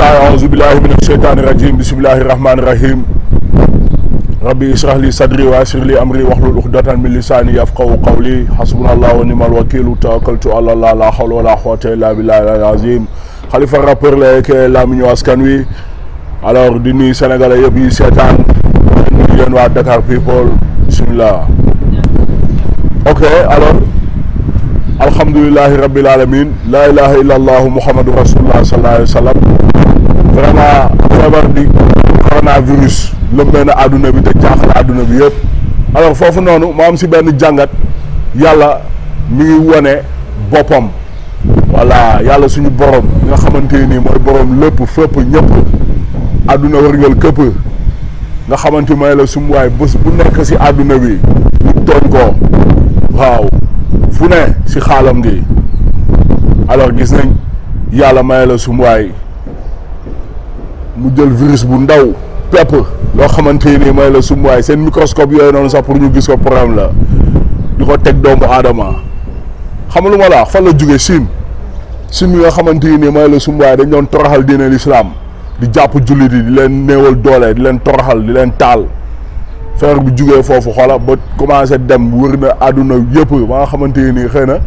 أعوذ بالله من الشيطان الرجيم بسم الله الرحمن الرحيم ربي اشرح لي صدري ويسر لي أمري واحلل عقدة من لساني يفقهوا قولي حسبنا الله ونعم الوكيل توكلت على الله لا حول ولا قوة إلا بالله العظيم Khalifa rappeur la ak lamiñu askan wi alors di nuyu sénégalais yëpp yi seetaan di yéen waa Dakar people bismillah. Ok, alors alhamdulillahi rabbil alamin la ilaha illallah muhammadu rasulullah sallallahu alayhi wa sallam. Vraiment feebar di coronavirus lëmbee na àdduna bi te jaaxal àdduna bi yëpp. Alors foofu noonu ma am si benn jàngat yàlla mi ngi wone boppam. Voilà yàlla suñu borom nga xamante ni mooy borom lépp fépp ñëpp àdduna wërngal këpp nga xamante may la sum waay bés bu nekk si àdduna bi ñu tooñ ko waaw fu ne si xaalam gi. Alors gis nañ yàlla may la sum waay mu jël virus bu ndaw pepp loo xamante ni may la sum waay seen microscope yooyu noonu sax pour ñu gis ko problème la di ko teg doomu aadama. xam lu ma la wax fan la jóge Chine mi nga xamante ni mooy la sumbaay dañ doon toroxal diine l'islam di jàpp jullit yi di leen néewal doole di leen toroxal di leen taal feer bu jugee foofu xoola ba commencé dem wër na àdduna yëpp ba nga xamante ni xëy na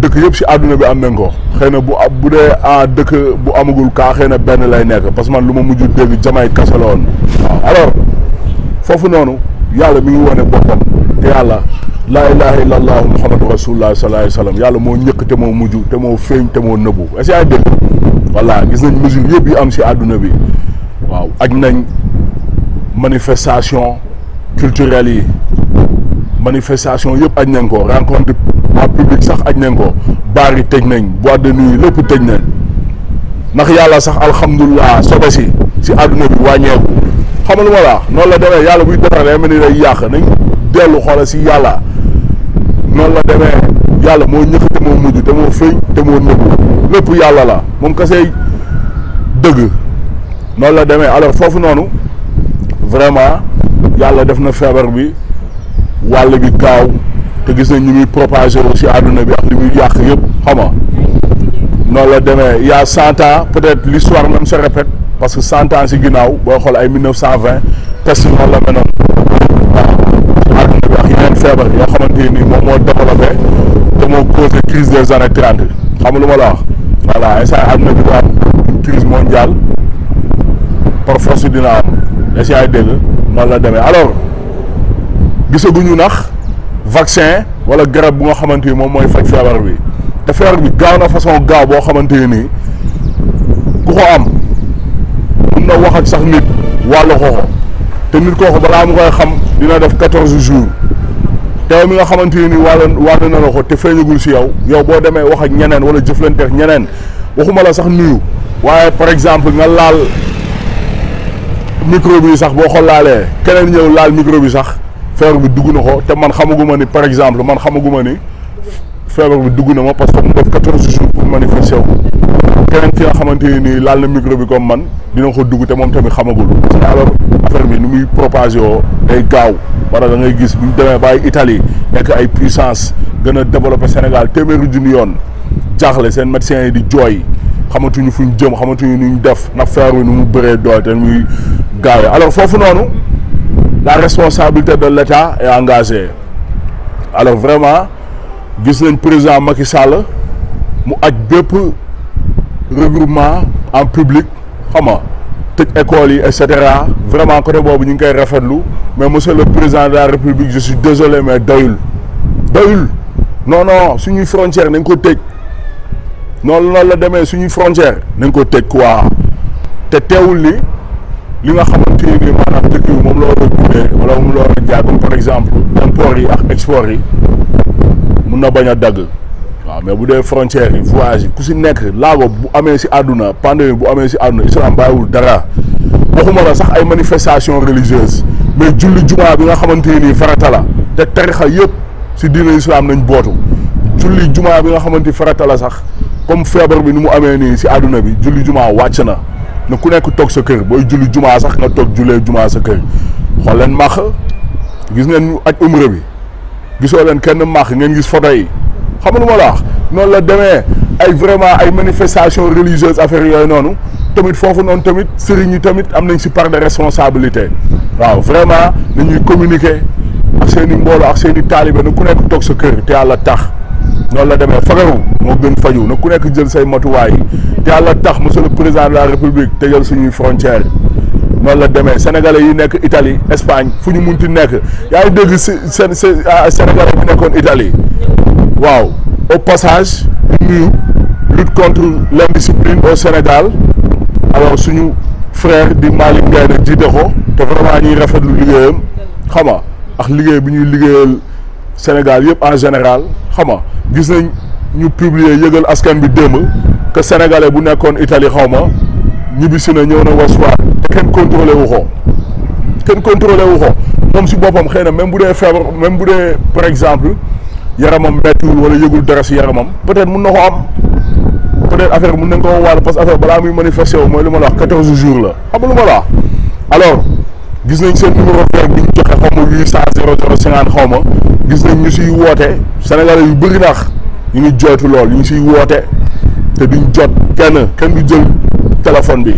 dëkk yëpp si àdduna bi am nañ ko xëy na bu dee dëkk bu amagul kaa xëy na benn lay nekk parce que man lu ma mujj dégg jamay kase la woon waaw. Alors foofu noonu yàlla mi ngi wane boppam te yàlla laa ilaha illallah muhammadu rasulullah sallallahu alayhi wa sallam yàlla moo njëkk te moo mujj te moo feeñ te moo nëbbu est-ce que ay dégg voilà gis nañ mesure yëpp yi am si àdduna bi waaw aj nañ manifestation culturelle yi manifestation yëpp aj nañ ko rencontre en public sax aj nañ ko baar yi tëj nañ boîte de nuit lépp tëj nañ ndax yàlla sax alhamdulilah sobe si àdduna bi wàññeeku xam nga lu ma la noonu la demee yàlla buy defar day mel ni day yàq nañ dellu xoola si yàlla noonu la demee yàlla moo ñëkk te moo mujj te moo feeñ te moo nëbbu lépp yàlla la moom kasey dëgg noonu la demee. Alors foofu noonu vraiment yàlla def na feebar bi wàll bi gaaw te gis nañ ñu muy propagé wu si àdduna bi ak li muy yàq yëpp xam nga noonu la demee. Il y a 100 ans peut-être l'histoire même se répète parce que 100 ans si ginnaaw booy xool ay 1920 peste noonu la mel feebar yoo xamante ni moom moo développé te moo causé crise des années 30 xam nga lu ma la wax voilà instant àdduna bi am une crise mondiale par force dina am est-ce que ay dégg noonu la demee. Alors gisaguñu nax vaccin wala garab bu nga xamante ni moom mooy faj feebar bi te feebar bi gaaw na façon gaaw boo xamante ni ku ko am mun na wax ak sax nit wàllu ko te nit kooku balaa mu koy xam dina def 14 jours. teew mi nga xamante ni wàll na la ko te feeñagul si yow boo demee wax ak ñeneen wala jëflanteex ñeneen waxuma la sax nuyu waaye par exemple nga laal micro bi sax boo ko laalee keneen ñëw laal micro bi sax feebar bi dugg na ko te man xamaguma ni par exemple man xamaguma ni feebar bi dugg na ma parce que mu def 14 jours pour manifester wu keneen ki nga xamante ni laal na micro bi comme man dina ko dugg te moom tamit xamagul. alors affaire bi ni muy propagé woo day gaaw. wala da ngay gis bu ñu demee ba ay Italie nekk ay puissance gën a développé Sénégal téeméeri junni yoon jaaxle seen médecins yi di jooy xamatuñu fu ñu jëm xamatuñu nu ñu def na feebar bi nu mu bëree doole te muy gaawee. Alors foofu noonu la responsabilité de l'État est engagée. Alors vraiment gis nañ président Macky Sall mu aj bépp regroupement en public xam nga tëj école yi et cetera vraiment côté boobu ñu ngi koy rafetlu mais monsieur le président de la république je suis désolé mais doyul non suñuy frontière nañ ko tëj noonu la demee suñuy frontière nañ ko tëj quoi te teewul ni li nga xamante ni maanaam dëkk yi moom la war a dundee wala moom la war a jaay comme par exemple import yi ak export yi mun na bañ a dagg waaw mais bu dee frontières yi voyage yi ku si nekk laago bu amee si àdduna pandémie bu amee si àdduna islam bàyyiwul dara waxuma la sax ay manifestation religieuse mais julli jumaa bi nga xamante ni farata la te tarixa yëpp si diine islam nañ bootu julli jumaa bi nga xamante farata la sax comme feebar bi ni mu amee nii si àdduna bi julli jumaa wàcc na ku nekk toog sa kër booy julli jumaa sax nga toog jullee jumaa sa kër. xool leen màq gis ngeen ñu aj umra bi gisoo leen kenn màq ngeen gis photo yi xam nga lu ma la wax noonu la demee ay vraiment ay manifestations religieuses affaire yooyu noonu tamit foofu noonu tamit sëriñ yi tamit am nañ si part de responsabilité waaw vraiment nañuy communiquer ak seen i mbooloo ak seen i taalibe na ku nekk toog sa kër te yàlla tax noonu la demee fagaru moo gën faju na ku nekk jël say matuwaay te yàlla tax monsieur le président de la république tëjal suñuy frontière noonu la demee sénégalais yi nekk Italie Espagne fu ñu munti nekk yaa ngi dégg sénégalais bi nekkoon Italie waaw au passage nuyu lutte contre l'indiscipline au Sénégal alors suñu frère di Malick Ngaye nag jiite ko te vraiment ñuy rafetlu liggéeyam xam nga ak liggéey bi ñuy liggéeyal Sénégal yëpp en général xam nga gis nañ ñu publier yëgal askan bi démb que sénégalais bu nekkoon Italie xaw ma ñibbisi na ñëw na waswaat te kenn contrôlé wu ko moom si boppam xëy na même bu dee feebar même bu dee par exemple yaramam mettiwul wala yëgul dara si yaramam peut-être mun na ko am peut-être affaire mun nañ ko wàll parce que affaire balaa muy manifesté wu mooy lu ma la wax 14 jours la xam nga lu ma la wax alors gis nañ seen numéro vert bi ñu joxe xaw ma 800 0050 xaw ma gis nañ ñu siy woote sénégalais yu bëri nax ñu ngi jooytu lool ñu siy woote te duñ jot kenn du jël téléphone bi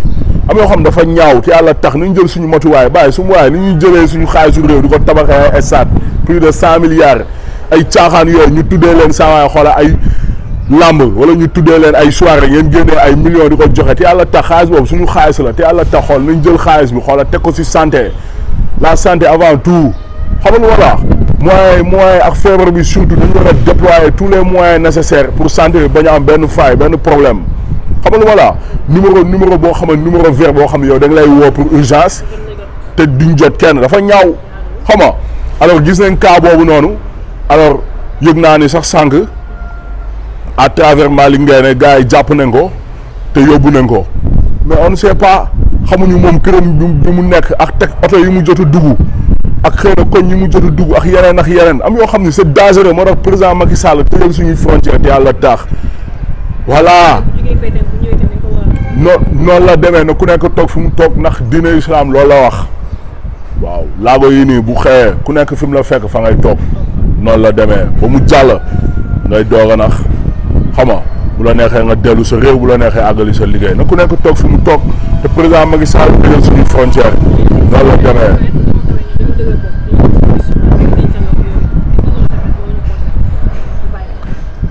am yoo xam dafa ñaaw te yàlla tax nañ jël suñu matuwaay bàyyi su mu waaye ni ñuy jëlee suñu xaalisu réew di ko tabaxee ay stade plus de 100 milliards ay caaxaan yooyu ñu tuddee leen saa waay xoola ay lamb wala ñu tuddee leen ay soirée ngeen génnee ay millions di ko joxe te yàlla tax xaalis boobu suñu xaalis la te yàlla tax xool nañ jël xaalis bi xoola teg ko si santé la santé avant tout xam nga voilà moyen ak feebar bi surtout dañu war a déployer tous les moyens nécessaires pour santé bi bañ a am benn faille benn problème xam nga voilà numéro boo xam ne numéro vert boo xam ne yow da nga lay woo pour urgence te duñ jot kenn dafa ñaaw xam nga alors gis nañ cas boobu noonu alors yëg naa ni sax sànq à travers Malick Ngaye ne gars yi jàpp nañ ko te yóbbu nañ ko mais on ne sait pas xamuñu moom këram bi mu nekk ak teg oto yi mu jot a dugg ak xëy na koñ yi mu jot a dugg ak yeneen am yoo xam ne c'est dangereux moo tax président Macky Sall tëjal suñuy frontière te yàlla tax voilà noonu la demee na ku nekk toog fi mu toog ndax diine islam loolu la wax waaw laago yi nii bu xëyee ku nekk fi mu la fekk fa ngay toog noonu la demee ba mu jàll ngay doog a nax xam nga bu la neexee nga dellu sa réew bu la neexee àggali sa liggéey na ku nekk toog fi mu toog te président Macky Sall tëjal suñuy frontière noonu la demee.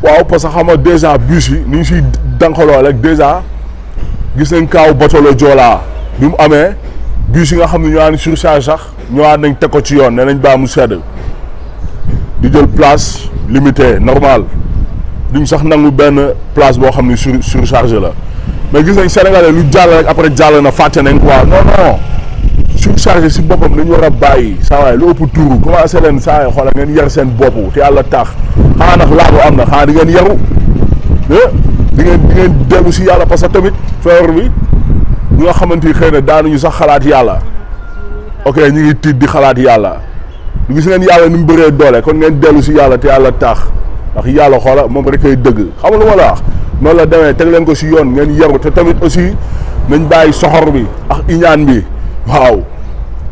waaw parce que xam nga déjà bus yi ni ñu siy dankaloo rek déjà gis nañ kaaw bateau la Joola bi mu amee bus yi nga xam ne ñoo naan surcharge sax ñëwaat nañ teg ko ci yoon nee nañ baa mu sedd di jël place limitée normal duñ sax nangu benn place boo xam ne surcharge la mais gis nañ Sénégalais lu jàll rek après jàll na fàtte nañ quoi non surcharge si boppam dañu war a bàyyi saa waay lu ëpp tuuru commencé leen saa yi xoolal ngeen yar seen bopp te yàlla tax xanaa nag laago am na xanaa di ngeen yaru di ngeen dellu si yàlla parce que tamit feebar bi ñi nga xamante ni xëy na daanuñu sax xalaat yàlla ok ñu ngi tiit di xalaat yàlla du gis ngeen yàlla ni mu bëree doole kon ngeen dellu si yàlla te yàlla tax ndax yàlla xoola moom rek ay dëgg xam nga lu ma la wax noonu la demee teg leen ko si yoon ngeen yaru te tamit aussi nañ bàyyi soxor bi ak iñaan bi waaw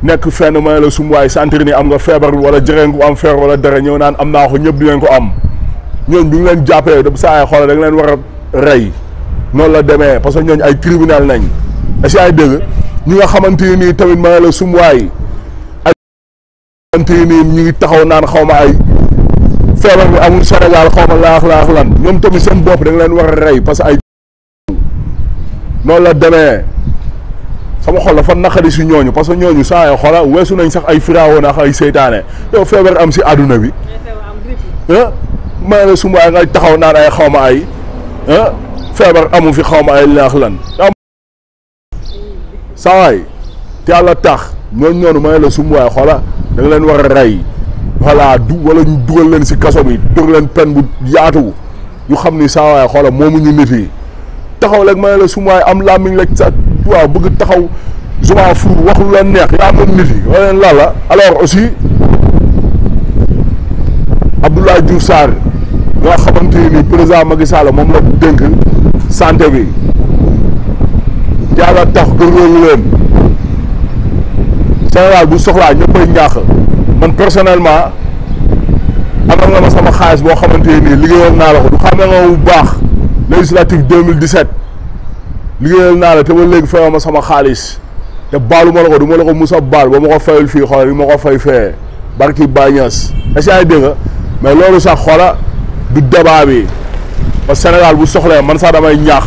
nekk fenn may la sum waay sentir ni am nga feebar bi wala jëreen ko am feebar wala dara ñëw naan am naa ko ñëpp di leen ko am ñooñ bi ngi leen jàppee da saa ay xoolal da nga leen war a rey noonu la demee parce que ñooñ ay criminel nañ est-ce que ay dëgg ñi nga xamante nii tamit may la sum waay ay xamante nii ñu ngi taxaw naan xaw ma ay feebar bi amul Sénégal xaw ma laax lan ñoom tamit seen bopp da nga leen war a rey parce que ay noonu la demee sama xol dafa naqari si ñooñu parce que ñooñu saa yoo xoola weesu nañ sax ay firaawoon ak ay seytaane yow feebar am si àdduna bi may la sum waay nga taxaw naan ay xaw ma ay feebar amu fi xaw ma ay laax lan saa waay te yàlla tax ñooñu noonu may la sum waay xoola da nga leen war a rey voilà wala ñu dugal leen si kaso bi dóor leen pen bu yaatu ñu xam ni saa waay xoola moomu ñu nit yi taxaw rek may la sum waay am làmmiñ la sa waaw bëgg taxaw jumaa fuur wax lu la neex yaa moom nit yi wala leen lala alors aussi Abdoulaye Diouf Sarr nga xamante ni président Macky Sall moom la dénk santé bi yàlla tax góorgóorlu leen Sénégal bu soxlaa ñëppay ñaax man personnellement amal nga ma sama xaalis boo xamante ni liggéeyoon naa la ko du xamee nga bu baax législative 2017 liggéeyal naa la te ba léegi fayoo ma sama xaalis te baalu ma la ko du ma la ko musa baal ba ma ko fayul fii xoolal li ma ko fay fee barki Baye Niass est-ce que ay dégg mais loolu sax xoola du débat bi parce que Sénégal bu soxlee man sax damay ñaax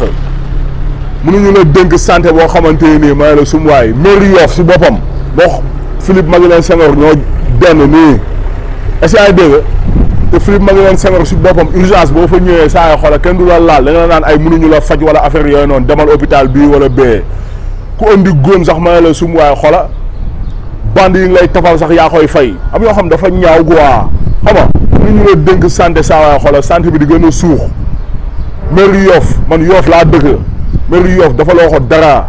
mënuñu la dénk santé boo xamante nii may la sum waay mairie Yoff si boppam boo Philippe Maguilène Senghor ñoo denn nii est-ce que ay dégg te Philippe Maguilène Senghor si boppam urgence boo fa ñëwee saa yoo xoola kenn du la laal da nga naan ay mënuñu la faj wala affaire yooyu noonu demal hôpital bii wala bee ku andi góom sax may la sum waay xoola bande yi nga lay tafal sax yaa koy fay am yoo xam dafa ñaaw quoi xam nga mënuñu la dénk santé saa waay xoola santé bi di gën a suux mairie Yoff man Yoff laa dëkk mairie Yoff dafa la waxoon dara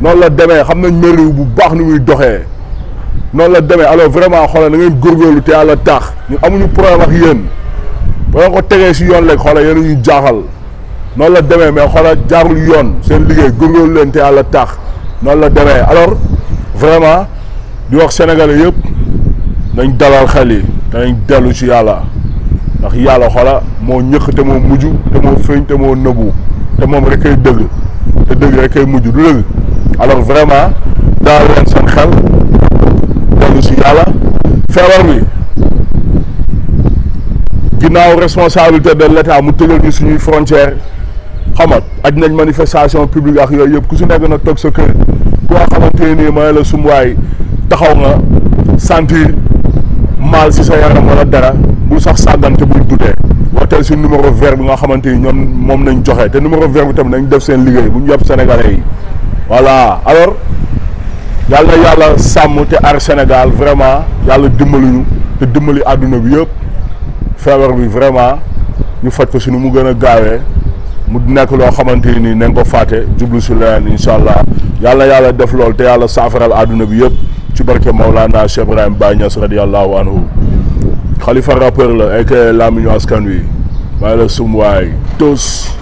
noonu la demee xam nañ mairie bu baax ni muy doxee noonu la demee alors vraiment xoolal na ngeen góorgóorlu te yàlla tax ñun amuñu problème ak yéen ba nga ko tegee si yoon léegi xoolal yéen a ñuy jaaxal noonu la demee mais xoolal jaarul yoon seen liggéey góorgóorlu leen te yàlla tax noonu la demee alors vraiment di wax sénégalais yëpp nañ dalal xel yi danañ dellu ci yàlla ndax yàlla xoola moo ñëkk te moo mujj te moo feeñ te moo nëbbu te moom rek kay dëgg te dëgg rek kay mujj du dëgg alors vraiment daal leen seen xel dellu ci yàlla feebar bi ginnaaw responsabilité de l'État mu tëjal ñu suñuy frontière xam nga aj nañ manifestation publique ak yooyu yëpp ku si nekk na toog sa kër koo xamante nii mooy la sumuwaay taxaw nga sentir mal si sa yaram wala dara bul sax sàggante bul dutee wooteel si numéro vert bi nga xamante ni ñoom moom nañ joxe te numéro vert bi tamit nañ def seen liggéey bu ñu yàpp sénégalais yi voilà alors yàlla na yàlla sàmm te aar Sénégal vraiment yàlla dimbali ñu te dimbali àdduna bi yëpp feebar bi vraiment ñu faj ko si nu mu gën a gaawee mu nekk loo xamante ni nañ ko fàtte jublu si leneen incha allah yàlla na yàlla def lool te yàlla saafaral àdduna bi yëpp ci barke Maulana Cheikh Ibrahim Baye Niass radiyallahu anhu Khalifa rappeur la ak lamiñu askan wi maa la sum waay tos